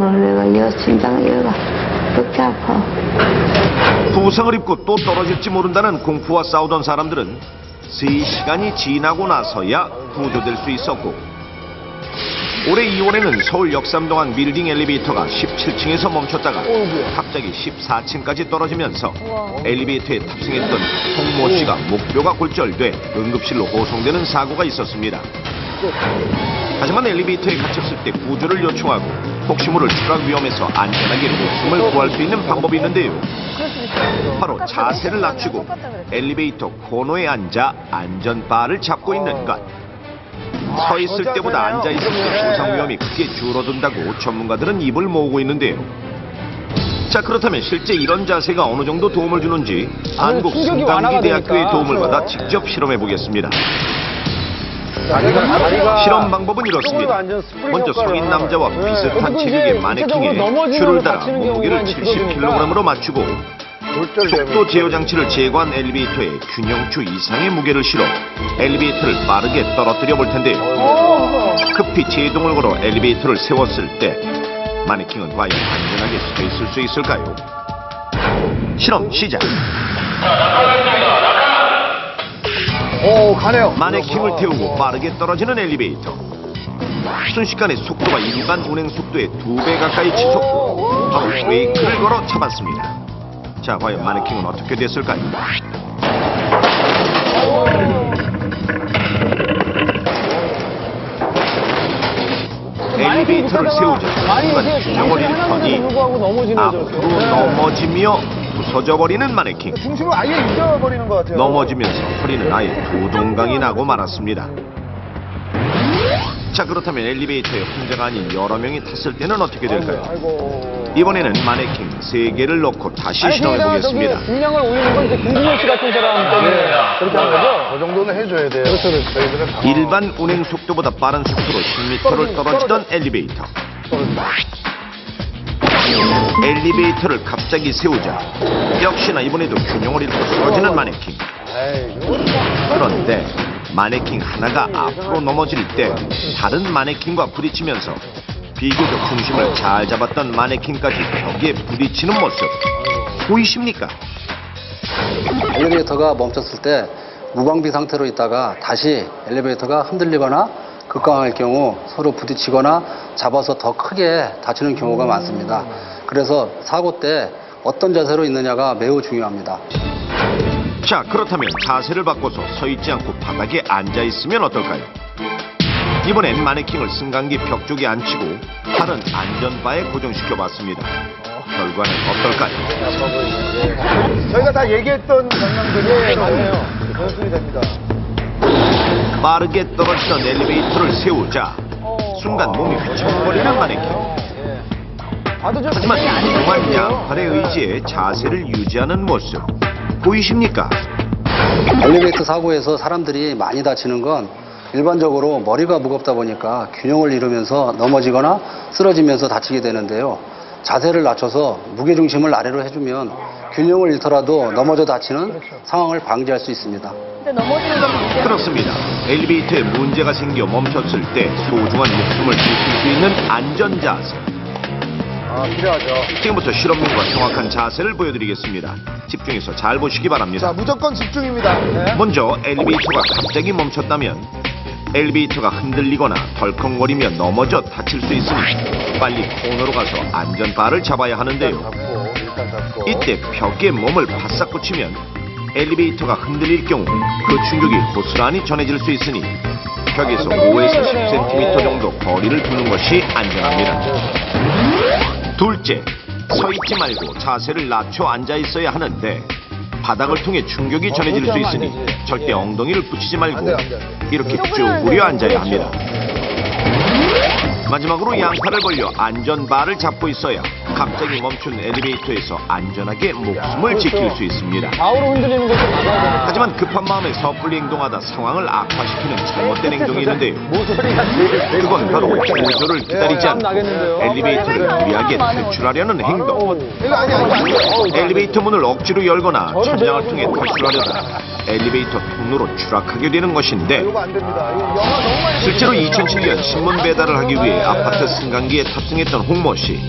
내가 여 심장 여가 그렇게 아파. 부상을 입고 또 떨어질지 모른다는 공포와 싸우던 사람들은 3시간이 지나고 나서야 구조될 수 있었고, 올해 2월에는 서울 역삼동안 빌딩 엘리베이터가 17층에서 멈췄다가 갑자기 14층까지 떨어지면서 엘리베이터에 탑승했던 홍모 씨가 목뼈가 골절돼 응급실로 호송되는 사고가 있었습니다. 하지만 엘리베이터에 갇혔을 때 구조를 요청하고 혹시 모를 추락 위험에서 안전하게 목숨을 구할 수 있는 방법이 있는데요. 바로 자세를 낮추고 엘리베이터 코너에 앉아 안전바를 잡고 있는 것. 서 있을 때보다 앉아 있을 때 부상 위험이 크게 줄어든다고 전문가들은 입을 모으고 있는데요. 자, 그렇다면 실제 이런 자세가 어느 정도 도움을 주는지 한국 승강기대학교의 도움을 받아 직접 실험해 보겠습니다. 실험 방법은 이렇습니다. 먼저 성인 남자와 비슷한 체격의 마네킹에 줄을 달아 몸무게를 70kg으로 맞추고 속도 제어 장치를 제거한 엘리베이터에 균형추 이상의 무게를 실어 엘리베이터를 빠르게 떨어뜨려 볼 텐데요. 급히 제동을 걸어 엘리베이터를 세웠을 때 마네킹은 과연 안전하게 서 있을 수 있을까요? 실험 시작. 오, 가네요. 마네킹을 태우고 빠르게 떨어지는 엘리베이터. 순식간에 속도가 일반 운행 속도의 2배 가까이 치솟고 바로 브레이크를 걸어 잡았습니다. 자, 과연 마네킹은 어떻게 됐을까요? 엘리베이터를 세우자 순간 균형을 잃더니 앞으로 넘어지며 부서져 버리는 마네킹. 중심을 아예 잊어버리는 것 같아요. 넘어지면서 허리는 아예 두 동강이 나고 말았습니다. 자, 그렇다면 엘리베이터에 혼자가 아닌 여러 명이 탔을 때는 어떻게 될까요? 이번에는 마네킹 3개를 넣고 다시 시도해 보겠습니다. 분량을 올리는 건 이제 김준현 씨 같은 사람 때문에 그렇게 한 거죠? 그 정도는 해줘야 돼요. 그렇죠. 저희들은 일반 운행 속도보다 빠른 속도로 10m를 떨어지던 엘리베이터. 엘리베이터를 갑자기 세우자 역시나 이번에도 균형을 잃고 쓰러지는 마네킹. 그런데 마네킹 하나가 앞으로 넘어질 때 다른 마네킹과 부딪히면서 비교적 중심을 잘 잡았던 마네킹까지 벽에 부딪히는 모습 보이십니까? 엘리베이터가 멈췄을 때 무방비 상태로 있다가 다시 엘리베이터가 흔들리거나 급강할 경우 서로 부딪히거나 잡아서 더 크게 다치는 경우가 많습니다. 그래서 사고 때 어떤 자세로 있느냐가 매우 중요합니다. 자, 그렇다면 자세를 바꿔서 서 있지 않고 바닥에 앉아 있으면 어떨까요? 이번엔 마네킹을 승강기 벽 쪽에 앉히고 팔은 안전바에 고정시켜 봤습니다. 결과는 어떨까요? 저희가 다 얘기했던 장면들이 맞네요. 연습이 됩니다. 빠르게 떨어지던 엘리베이터를 세우자 순간 몸이 휘청거리는 마네킹. 하지만 그동안 양팔의 의지에 자세를 유지하는 모습 보이십니까? 엘리베이터 사고에서 사람들이 많이 다치는 건 일반적으로 머리가 무겁다 보니까 균형을 잃으면서 넘어지거나 쓰러지면서 다치게 되는데요. 자세를 낮춰서 무게중심을 아래로 해주면 균형을 잃더라도 넘어져 다치는 상황을 방지할 수 있습니다. 근데 넘어지는 건 문제가 그렇습니다. 엘리베이터에 문제가 생겨 멈췄을 때 소중한 목숨을 지킬 수 있는 안전 자세. 필요하죠. 지금부터 실험용과 정확한 자세를 보여드리겠습니다. 집중해서 잘 보시기 바랍니다. 자, 무조건 집중입니다. 네. 먼저 엘리베이터가 갑자기 멈췄다면 엘리베이터가 흔들리거나 덜컹거리며 넘어져 다칠 수 있으니 빨리 코너로 가서 안전바를 잡아야 하는데요. 일단 잡고. 이때 벽에 몸을 바싹 붙이면 엘리베이터가 흔들릴 경우 그 충격이 고스란히 전해질 수 있으니 벽에서 5에서 10cm 정도 거리를 두는 것이 안전합니다. 둘째, 서 있지 말고 자세를 낮춰 앉아 있어야 하는데 바닥을 통해 충격이 전해질 수 있으니 절대 엉덩이를 붙이지 말고 이렇게 쭈그려 앉아야 합니다. 마지막으로 양팔을 벌려 안전바를 잡고 있어야 갑자기 멈춘 엘리베이터에서 안전하게 목숨을 지킬 수 있습니다. 좌우로 흔들리는 것도 막아야 되는 하지만 급한 마음에 섣불리 행동하다 상황을 악화시키는 잘못된 행동이 있는데요. 그건 바로 구조를 기다리지 않고 엘리베이터를 무리하게 퇴출하려는 행동. 이거 아니. 엘리베이터 문을 억지로 열거나 천장을 통해 탈출하려다 엘리베이터 통로로 추락하게 되는 것인데 이거 안 됩니다. 이거 영화 너무 많이 실제로 2007년 신문 배달을 하기 위해 아파트 승강기에 탑승했던 홍모 씨.